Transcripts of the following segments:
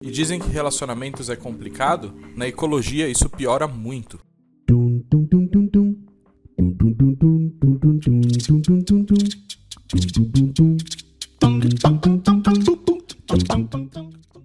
E dizem que relacionamentos é complicado? Na ecologia isso piora muito.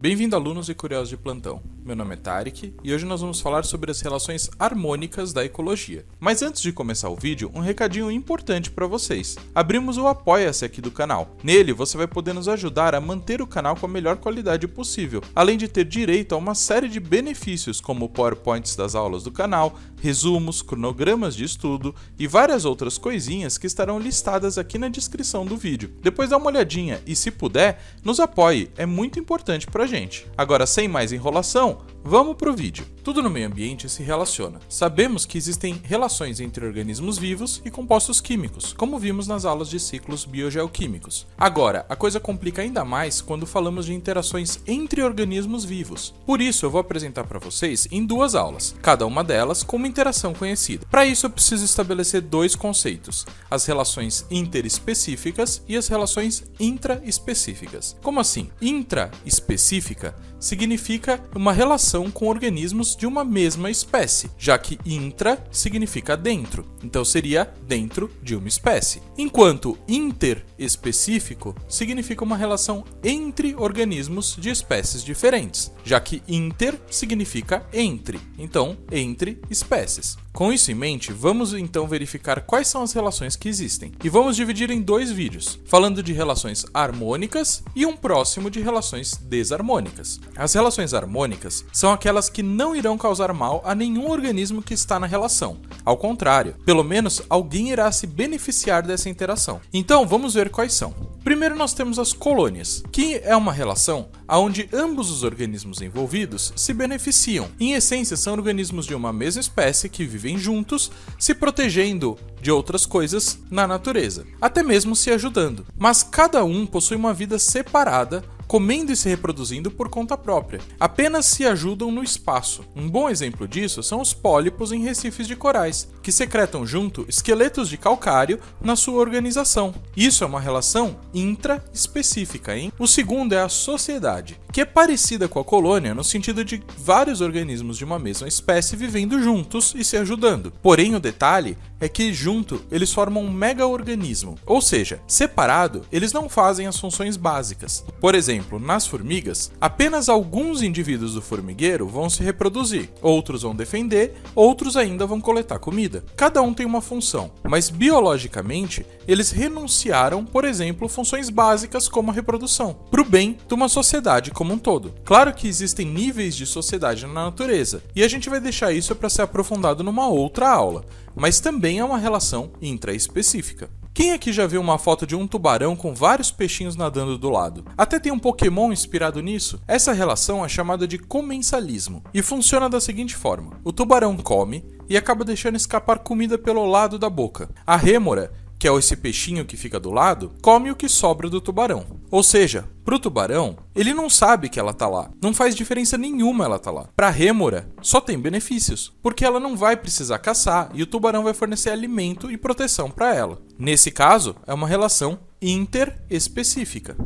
Bem-vindo, alunos e curiosos de plantão. Meu nome é Tarek e hoje nós vamos falar sobre as relações harmônicas da ecologia. Mas antes de começar o vídeo, um recadinho importante para vocês. Abrimos o Apoia-se aqui do canal. Nele você vai poder nos ajudar a manter o canal com a melhor qualidade possível, além de ter direito a uma série de benefícios como PowerPoints das aulas do canal, resumos, cronogramas de estudo e várias outras coisinhas que estarão listadas aqui na descrição do vídeo. Depois dá uma olhadinha e, se puder, nos apoie, é muito importante pra gente. Agora, sem mais enrolação, vamos pro vídeo. Tudo no meio ambiente se relaciona. Sabemos que existem relações entre organismos vivos e compostos químicos, como vimos nas aulas de ciclos biogeoquímicos. Agora, a coisa complica ainda mais quando falamos de interações entre organismos vivos. Por isso, eu vou apresentar para vocês em duas aulas, cada uma delas com uma interação conhecida. Para isso, eu preciso estabelecer dois conceitos: as relações interespecíficas e as relações intraespecíficas. Como assim? Intraespecífica significa uma relação com organismos de uma mesma espécie, já que intra significa dentro, então seria dentro de uma espécie. Enquanto interespecífico significa uma relação entre organismos de espécies diferentes, já que inter significa entre, então entre espécies. Com isso em mente, vamos então verificar quais são as relações que existem. E vamos dividir em dois vídeos, falando de relações harmônicas e um próximo de relações desarmônicas. As relações harmônicas são aquelas que não irão causar mal a nenhum organismo que está na relação. Ao contrário, pelo menos alguém irá se beneficiar dessa interação. Então vamos ver quais são. Primeiro nós temos as colônias, que é uma relação onde ambos os organismos envolvidos se beneficiam. Em essência, são organismos de uma mesma espécie que vivem juntos, se protegendo de outras coisas na natureza, até mesmo se ajudando. Mas cada um possui uma vida separada, comendo e se reproduzindo por conta própria. Apenas se ajudam no espaço. Um bom exemplo disso são os pólipos em recifes de corais, que secretam junto esqueletos de calcário na sua organização. Isso é uma relação intraespecífica, hein? O segundo é a sociedade, que é parecida com a colônia no sentido de vários organismos de uma mesma espécie vivendo juntos e se ajudando. Porém, o detalhe é que junto eles formam um mega-organismo, ou seja, separado eles não fazem as funções básicas. Por exemplo, nas formigas, apenas alguns indivíduos do formigueiro vão se reproduzir, outros vão defender, outros ainda vão coletar comida. Cada um tem uma função, mas biologicamente eles renunciaram, por exemplo, funções básicas como a reprodução, para o bem de uma sociedade como um todo. Claro que existem níveis de sociedade na natureza, e a gente vai deixar isso para ser aprofundado numa outra aula, mas também é uma relação intraespecífica. Quem aqui já viu uma foto de um tubarão com vários peixinhos nadando do lado? Até tem um Pokémon inspirado nisso? Essa relação é chamada de comensalismo e funciona da seguinte forma: o tubarão come e acaba deixando escapar comida pelo lado da boca. A rêmora, que é esse peixinho que fica do lado, come o que sobra do tubarão. Ou seja, pro tubarão, ele não sabe que ela tá lá. Não faz diferença nenhuma ela tá lá. Pra rêmora, só tem benefícios, porque ela não vai precisar caçar e o tubarão vai fornecer alimento e proteção para ela. Nesse caso, é uma relação interespecífica.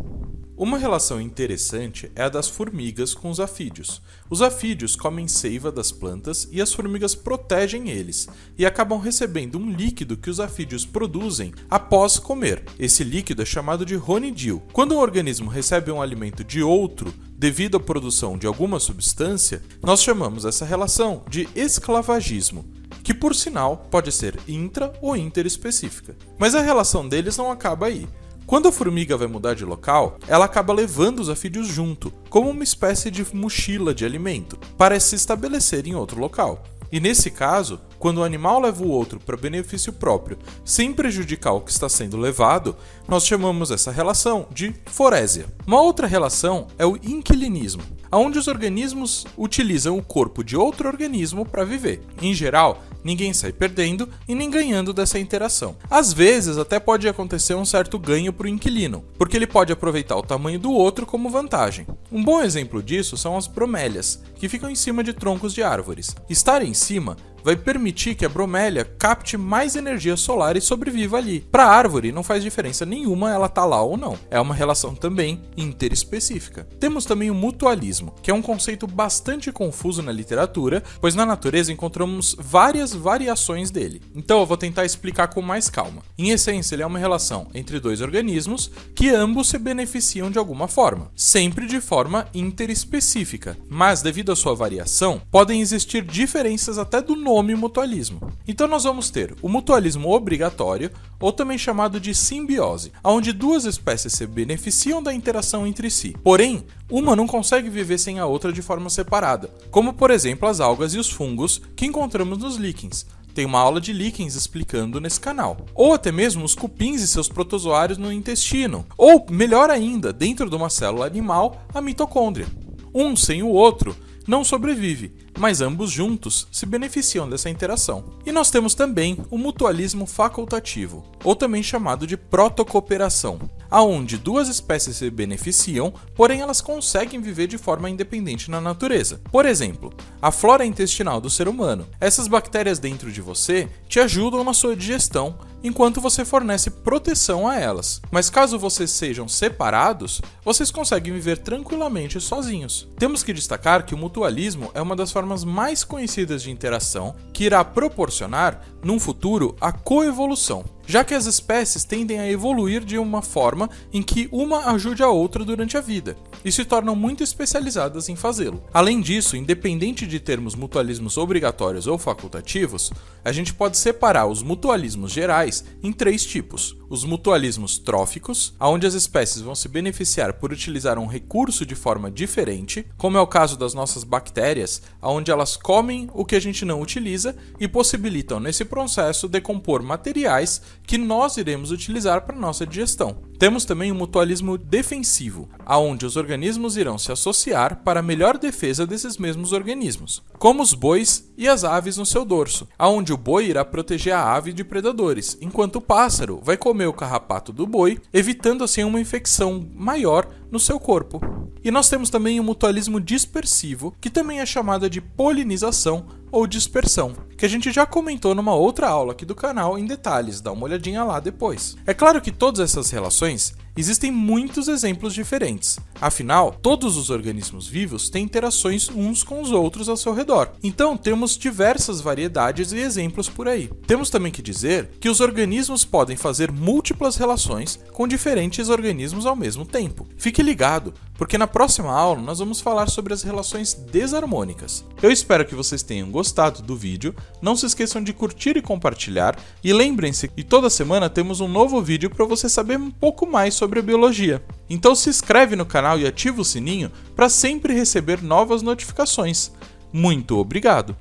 Uma relação interessante é a das formigas com os afídeos. Os afídeos comem seiva das plantas e as formigas protegem eles, e acabam recebendo um líquido que os afídeos produzem após comer. Esse líquido é chamado de ronidil. Quando um organismo recebe um alimento de outro, devido à produção de alguma substância, nós chamamos essa relação de esclavagismo, que por sinal pode ser intra ou interespecífica. Mas a relação deles não acaba aí. Quando a formiga vai mudar de local, ela acaba levando os afídeos junto, como uma espécie de mochila de alimento, para se estabelecer em outro local. E nesse caso, quando o animal leva o outro para benefício próprio, sem prejudicar o que está sendo levado, nós chamamos essa relação de forésia. Uma outra relação é o inquilinismo, onde os organismos utilizam o corpo de outro organismo para viver. Em geral, ninguém sai perdendo e nem ganhando dessa interação. Às vezes, até pode acontecer um certo ganho para o inquilino, porque ele pode aproveitar o tamanho do outro como vantagem. Um bom exemplo disso são as bromélias, que ficam em cima de troncos de árvores. Estar em cima vai permitir que a bromélia capte mais energia solar e sobreviva ali. Para a árvore não faz diferença nenhuma ela tá lá ou não. É uma relação também interespecífica. Temos também o mutualismo, que é um conceito bastante confuso na literatura, pois na natureza encontramos várias variações dele. Então eu vou tentar explicar com mais calma. Em essência, ele é uma relação entre dois organismos que ambos se beneficiam de alguma forma, sempre de forma interespecífica, mas devido à sua variação, podem existir diferenças até do nome mutualismo. Então nós vamos ter o mutualismo obrigatório, ou também chamado de simbiose, onde duas espécies se beneficiam da interação entre si. Porém, uma não consegue viver sem a outra de forma separada, como por exemplo as algas e os fungos que encontramos nos líquens. Tem uma aula de líquens explicando nesse canal. Ou até mesmo os cupins e seus protozoários no intestino. Ou, melhor ainda, dentro de uma célula animal, a mitocôndria. Um sem o outro não sobrevive, mas ambos juntos se beneficiam dessa interação. E nós temos também o mutualismo facultativo, ou também chamado de protocooperação, aonde duas espécies se beneficiam, porém elas conseguem viver de forma independente na natureza. Por exemplo, a flora intestinal do ser humano. Essas bactérias dentro de você te ajudam na sua digestão, enquanto você fornece proteção a elas. Mas caso vocês sejam separados, vocês conseguem viver tranquilamente sozinhos. Temos que destacar que o mutualismo é uma das formas mais conhecidas de interação que irá proporcionar, num futuro, a coevolução, já que as espécies tendem a evoluir de uma forma em que uma ajude a outra durante a vida, e se tornam muito especializadas em fazê-lo. Além disso, independente de termos mutualismos obrigatórios ou facultativos, a gente pode separar os mutualismos gerais em três tipos. Os mutualismos tróficos, onde as espécies vão se beneficiar por utilizar um recurso de forma diferente, como é o caso das nossas bactérias, onde elas comem o que a gente não utiliza e possibilitam nesse processo decompor materiais que nós iremos utilizar para nossa digestão. Temos também o mutualismo defensivo, onde os organismos irão se associar para a melhor defesa desses mesmos organismos, como os bois e as aves no seu dorso, onde o boi irá proteger a ave de predadores, enquanto o pássaro vai comer o carrapato do boi, evitando assim uma infecção maior no seu corpo. E nós temos também o mutualismo dispersivo, que também é chamada de polinização ou dispersão, que a gente já comentou numa outra aula aqui do canal em detalhes, dá uma olhadinha lá depois. É claro que todas essas relações existem muitos exemplos diferentes, afinal, todos os organismos vivos têm interações uns com os outros ao seu redor, então temos diversas variedades e exemplos por aí. Temos também que dizer que os organismos podem fazer múltiplas relações com diferentes organismos ao mesmo tempo. Fique ligado, porque na próxima aula nós vamos falar sobre as relações desarmônicas. Eu espero que vocês tenham gostado do vídeo, não se esqueçam de curtir e compartilhar, e lembrem-se que toda semana temos um novo vídeo para você saber um pouco mais sobre a biologia. Então se inscreve no canal e ativa o sininho para sempre receber novas notificações. Muito obrigado!